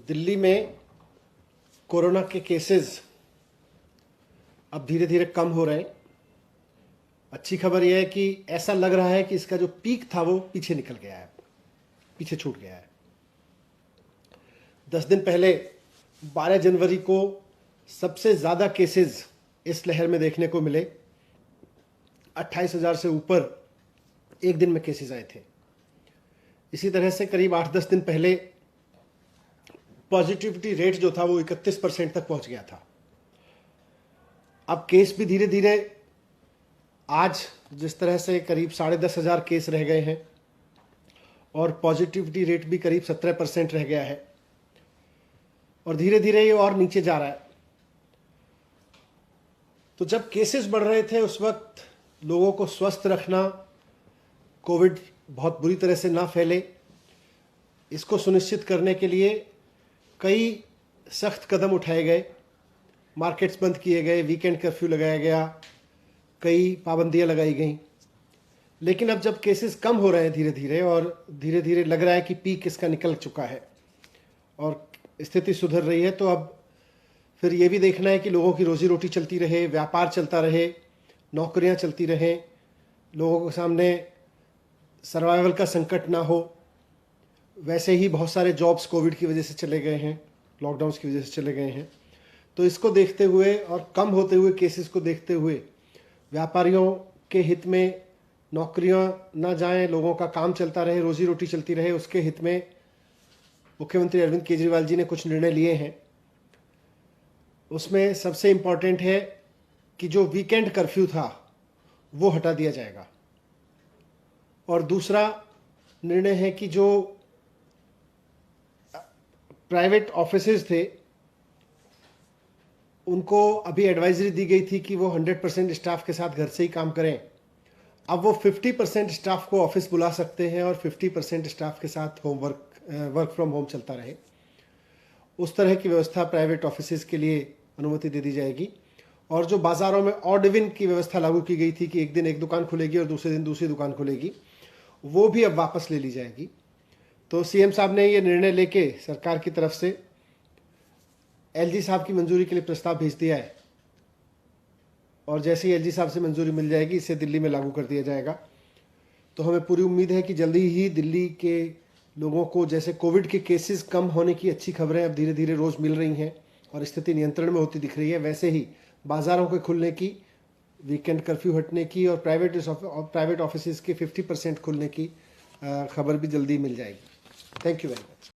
दिल्ली में कोरोना के केसेस अब धीरे धीरे कम हो रहे हैं। अच्छी खबर यह है कि ऐसा लग रहा है कि इसका जो पीक था वो पीछे निकल गया है, पीछे छूट गया है। 10 दिन पहले 12 जनवरी को सबसे ज़्यादा केसेस इस लहर में देखने को मिले। 28,000 से ऊपर एक दिन में केसेस आए थे। इसी तरह से करीब 8-10 दिन पहले पॉजिटिविटी रेट जो था वो 31% तक पहुंच गया था। अब केस भी धीरे धीरे आज जिस तरह से करीब 10,500 केस रह गए हैं और पॉजिटिविटी रेट भी करीब 17% रह गया है और धीरे धीरे ये और नीचे जा रहा है। तो जब केसेस बढ़ रहे थे उस वक्त लोगों को स्वस्थ रखना, कोविड बहुत बुरी तरह से ना फैले, इसको सुनिश्चित करने के लिए कई सख्त कदम उठाए गए। मार्केट्स बंद किए गए, वीकेंड कर्फ्यू लगाया गया, कई पाबंदियां लगाई गईं। लेकिन अब जब केसेस कम हो रहे हैं धीरे धीरे और धीरे धीरे लग रहा है कि पीक इसका निकल चुका है और स्थिति सुधर रही है, तो अब फिर ये भी देखना है कि लोगों की रोजी रोटी चलती रहे, व्यापार चलता रहे, नौकरियां चलती रहें, लोगों के सामने सर्वाइवल का संकट ना हो। वैसे ही बहुत सारे जॉब्स कोविड की वजह से चले गए हैं, लॉकडाउन्स की वजह से चले गए हैं। तो इसको देखते हुए और कम होते हुए केसेस को देखते हुए व्यापारियों के हित में नौकरियां ना जाएं, लोगों का काम चलता रहे, रोजी रोटी चलती रहे, उसके हित में मुख्यमंत्री अरविंद केजरीवाल जी ने कुछ निर्णय लिए हैं। उसमें सबसे इम्पॉर्टेंट है कि जो वीकेंड कर्फ्यू था वो हटा दिया जाएगा और दूसरा निर्णय है कि जो प्राइवेट ऑफिसेज थे उनको अभी एडवाइजरी दी गई थी कि वो 100% स्टाफ के साथ घर से ही काम करें। अब वो 50% स्टाफ को ऑफिस बुला सकते हैं और 50% स्टाफ के साथ वर्क फ्रॉम होम चलता रहे। उस तरह की व्यवस्था प्राइवेट ऑफिसेज के लिए अनुमति दे दी जाएगी। और जो बाज़ारों में ऑड इवन की व्यवस्था लागू की गई थी कि एक दिन एक दुकान खुलेगी और दूसरे दिन दूसरी दुकान खुलेगी, वो भी अब वापस ले ली जाएगी। तो सीएम साहब ने ये निर्णय लेके सरकार की तरफ से एलजी साहब की मंजूरी के लिए प्रस्ताव भेज दिया है और जैसे ही एलजी साहब से मंजूरी मिल जाएगी इसे दिल्ली में लागू कर दिया जाएगा। तो हमें पूरी उम्मीद है कि जल्दी ही दिल्ली के लोगों को, जैसे कोविड के केसेस कम होने की अच्छी खबरें अब धीरे धीरे रोज़ मिल रही हैं और स्थिति नियंत्रण में होती दिख रही है, वैसे ही बाज़ारों के खुलने की, वीकेंड कर्फ्यू हटने की और प्राइवेट ऑफिसेज के 50% खुलने की खबर भी जल्दी मिल जाएगी। Thank you very much.